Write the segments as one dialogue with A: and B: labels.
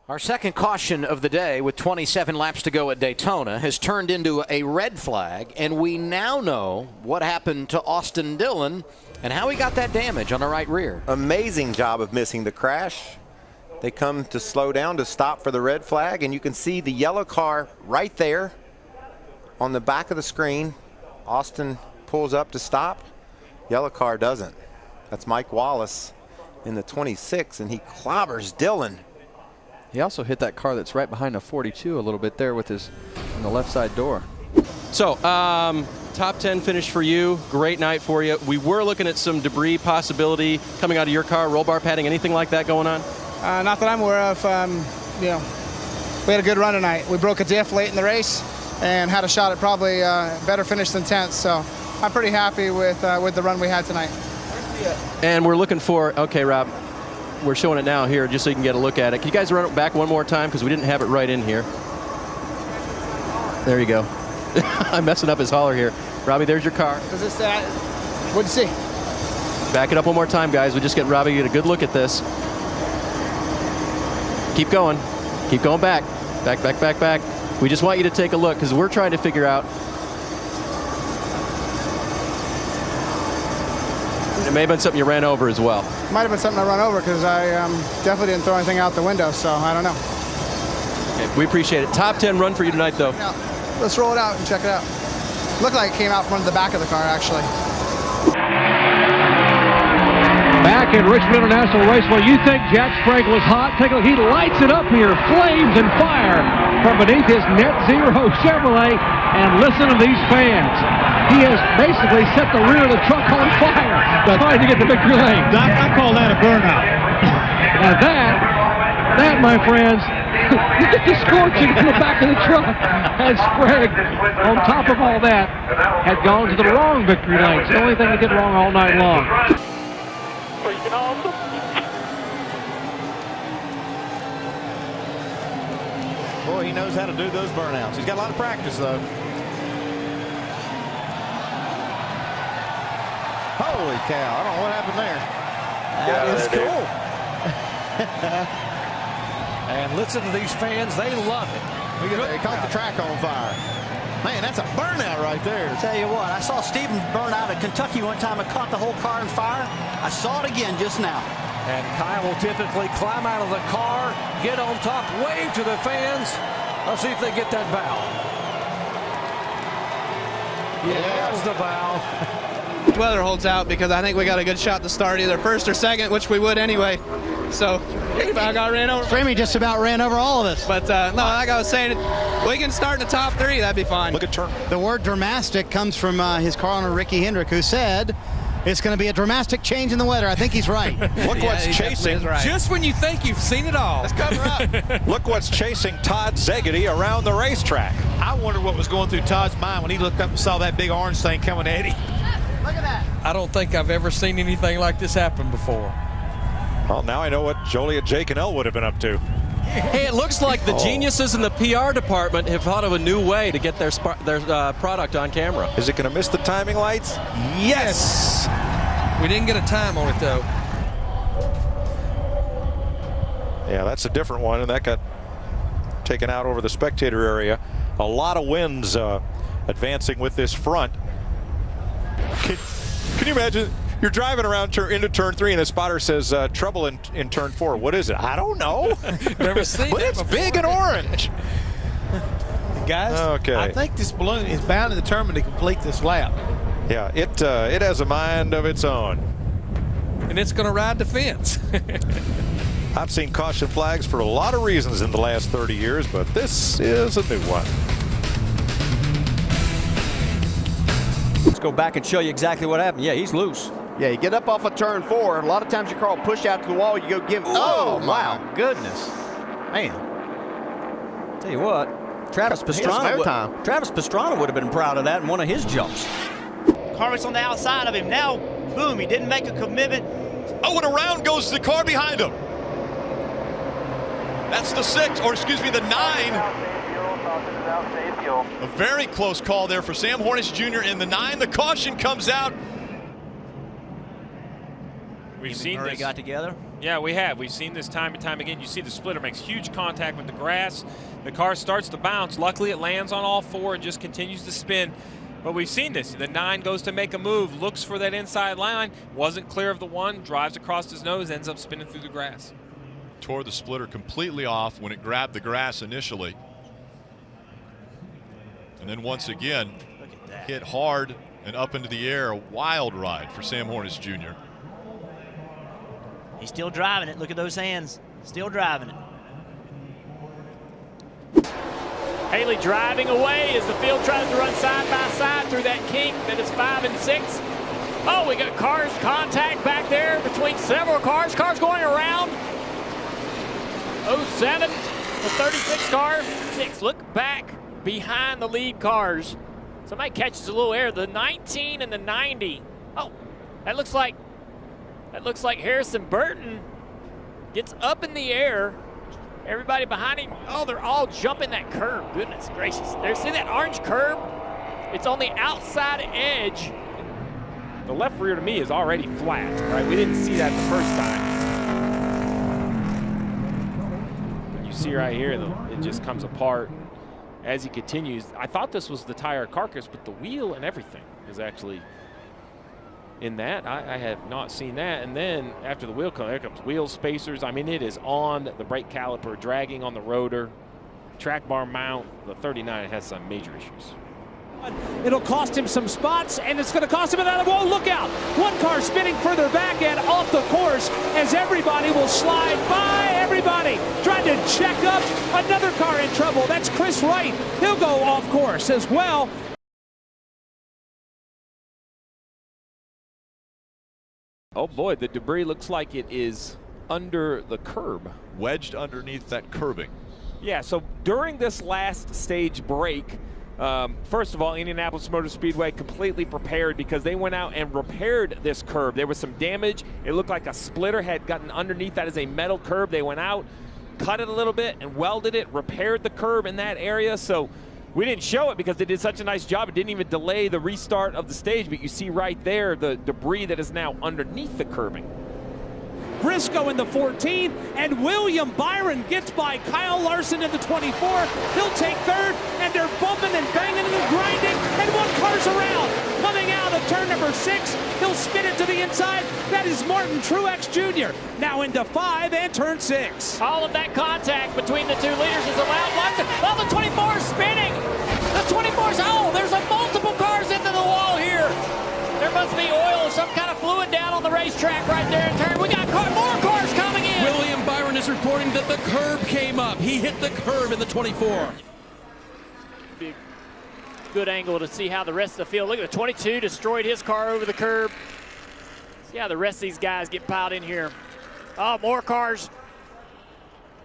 A: Our second caution of the day, with 27 laps to go at Daytona, has turned into a red flag, and we now know what happened to Austin Dillon and how he got that damage on the right rear.
B: Amazing job of missing the crash. They come to slow down to stop for the red flag, and you can see the yellow car right there on the back of the screen. Austin pulls up to stop. Yellow car doesn't. That's Mike Wallace in the 26, and he clobbers Dillon.
C: He also hit that car that's right behind the 42 a little bit there with his on the left side door.
D: So, top 10 finish for you. Great night for you. We were looking at some debris possibility coming out of your car, roll bar padding, anything like that going on?
E: Not that I'm aware of. We had a good run tonight. We broke a diff late in the race and had a shot at probably better finish than 10th. So I'm pretty happy with the run we had tonight.
D: And we're looking for, okay, Rob, we're showing it now here just so you can get a look at it. Can you guys run it back one more time because we didn't have it right in here. There you go. I'm messing up his hauler here. Robbie, there's your car.
E: Does this what'd you see?
D: Back it up one more time, guys. We just get Robbie to get a good look at this. Keep going. Keep going back. Back, back, back, back. We just want you to take a look because we're trying to figure out. It may have been something you ran over as well.
E: Might have been something I run over because I definitely didn't throw anything out the window, so I don't know.
D: Okay, we appreciate it. Top 10 run for you tonight, though.
E: Yeah, let's roll it out and check it out. Looked like it came out from the back of the car, actually.
F: Back in Richmond International Raceway, you think Jack Sprague was hot? Take a look. He lights it up here. Flames and fire from beneath his Net Zero Chevrolet. And listen to these fans. He has basically set the rear of the truck on fire, trying to get the victory lane.
G: Doc, I call that a burnout.
F: Now that, my friends, look at the scorching in the back of the truck. And Sprague, on top of all that, had gone to the wrong victory lane. It's the only thing he did wrong all night long.
H: Freaking awesome.
G: Boy, he knows how to do those burnouts. He's got a lot of practice, though. Holy cow, I don't know what happened there. That is cool. And listen to these fans, they love it. They caught the track on fire. Man, that's a burnout right there.
I: I'll tell you what, I saw Steven burn out at Kentucky one time and caught the whole car on fire. I saw it again just now.
H: And Kyle will typically climb out of the car, get on top, wave to the fans. Let's see if they get that bow. Yeah, that was the bow.
E: Weather holds out because I think we got a good shot to start either first or second, which we would anyway. So I got ran over.
I: Framey just about ran over all of us.
E: But no, like I was saying, we can start in the top three. That'd be fine.
G: Look at turn.
I: The word dramatic comes from his car owner, Ricky Hendrick, who said it's going to be a dramatic change in the weather. I think he's right.
G: Look what's chasing.
E: Right.
J: Just when you think you've seen it all.
E: Let's cover up.
G: Look what's chasing Todd Zegedy around the racetrack.
J: I wonder what was going through Todd's mind when he looked up and saw that big orange thing coming at him.
E: Look at that.
J: I don't think I've ever seen anything like this happen before.
G: Well, now I know what Joliet Jake would have been up to.
D: Hey, it looks like the geniuses in the PR department have thought of a new way to get their product on camera.
G: Is it going to miss the timing lights? Yes!
J: We didn't get a time on it, though.
G: Yeah, that's a different one, and that got taken out over the spectator area. A lot of winds advancing with this front. Can you imagine? You're driving around into turn 3 and a spotter says trouble in turn 4. What is it? I don't know.
J: Never seen
G: but
J: that
G: it's
J: before.
G: big and orange.
J: Guys,
G: okay.
J: I think this balloon is bound and determined to complete this lap.
G: Yeah, it has a mind of its own.
J: And it's going to ride the fence.
G: I've seen caution flags for a lot of reasons in the last 30 years, but this is a new one.
I: Let's go back and show you exactly what happened. Yeah, he's loose.
B: Yeah, you get up off of turn 4. A lot of times your car will push out to the wall. You go give.
I: Oh, my goodness. Man. Tell you what, Travis Pastrana would have been proud of that in one of his jumps.
K: Car was on the outside of him. Now, boom, he didn't make a commitment.
L: Oh, and around goes the car behind him. That's the 6, or excuse me, the 9. A very close call there for Sam Hornish Jr. in the 9. The caution comes out.
M: We've seen
I: Murray
M: this.
I: got together.
M: Yeah, we have. We've seen this time and time again. You see the splitter makes huge contact with the grass. The car starts to bounce. Luckily, it lands on all four and just continues to spin. But we've seen this. The 9 goes to make a move, looks for that inside line, wasn't clear of the 1, drives across his nose, ends up spinning through the grass.
L: Tore the splitter completely off when it grabbed the grass initially. And then once again, hit hard and up into the air. A wild ride for Sam Hornish Jr.
K: He's still driving it. Look at those hands. Still driving it.
N: Haley driving away as the field tries to run side by side through that kink that is 5 and 6. Oh, we got cars contact back there between several cars. Cars going around. 07, the 36 car, 6. Look back behind the lead cars. Somebody catches a little air. The 19 and the 90. Oh, that looks like Harrison Burton gets up in the air. Everybody behind him, oh, they're all jumping that curb. Goodness gracious. See that orange curb? It's on the outside edge.
M: The left rear to me is already flat, right? We didn't see that the first time. But you see right here, it just comes apart as he continues. I thought this was the tire carcass, but the wheel and everything is actually in that. I have not seen that. And then after the wheel comes, there comes wheel spacers. I mean, it is on the brake caliper, dragging on the rotor, track bar mount. The 39 has some major issues.
F: It'll cost him some spots, and it's going to cost him another. Whoa, look out! One car spinning further back and off the course as everybody will slide by everybody. Trying to check up. Another car in trouble. That's Chris Wright. He'll go off course as well.
M: Oh boy, the debris looks like it is under the curb.
G: Wedged underneath that curbing.
M: Yeah, so during this last stage break, first of all, Indianapolis Motor Speedway completely prepared because they went out and repaired this curb. There was some damage. It looked like a splitter had gotten underneath. That is a metal curb. They went out, cut it a little bit, and welded it, repaired the curb in that area. So we didn't show it because they did such a nice job. It didn't even delay the restart of the stage, but you see right there the debris that is now underneath the curbing.
F: Briscoe in the 14, and William Byron gets by Kyle Larson in the 24. He'll take third, and they're bumping and banging and grinding, and one car's around. Coming out of turn number 6, he'll spin it to the inside. That is Martin Truex Jr. Now into 5 and turn 6.
N: All of that contact between the two leaders is allowed. Oh, the 24 is spinning. The 24's, oh, there's multiple cars into the wall here. There must be oil or some kind of fluid down on the racetrack right there in turn. We got more cars coming in.
D: William Byron is reporting that the curb came up. He hit the curb in the 24.
N: Big, good angle to see how the rest of the field. Look at the 22 destroyed his car over the curb. See how the rest of these guys get piled in here. Oh, more cars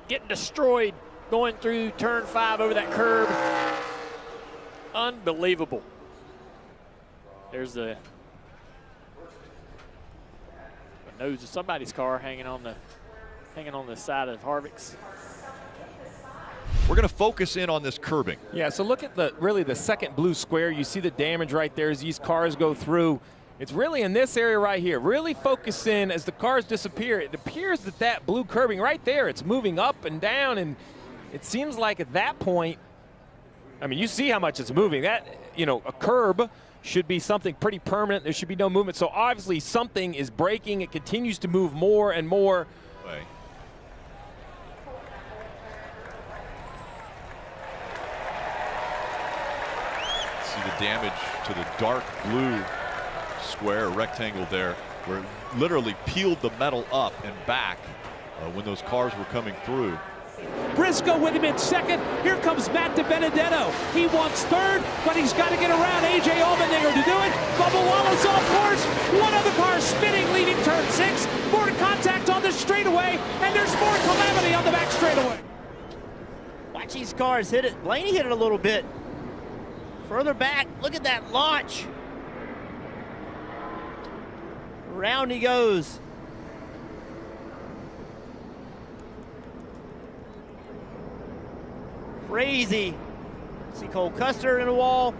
N: getting destroyed going through turn 5 over that curb. Unbelievable. There's the nose of somebody's car hanging on the side of Harvick's.
G: We're going to focus in on this curbing.
M: Yeah, so look at really the second blue square. You see the damage right there as these cars go through. It's really in this area right here. Really focus in as the cars disappear. It appears that blue curbing right there, it's moving up and down, and it seems like at that point, I mean, you see how much it's moving. That, you know, a curb should be something pretty permanent. There should be no movement. So obviously something is breaking. It continues to move more and more.
G: Way. See the damage to the dark blue square rectangle there, where it literally peeled the metal up and back when those cars were coming through.
F: Briscoe with him in second. Here comes Matt DiBenedetto. He wants third, but he's got to get around A.J. Allmendinger to do it. Bubba Wallace off course. One other car spinning, leaving turn 6. More contact on the straightaway, and there's more calamity on the back straightaway.
K: Watch these cars hit it. Blaney hit it a little bit. Further back, look at that launch. Around he goes. Crazy. See Cole Custer in the wall.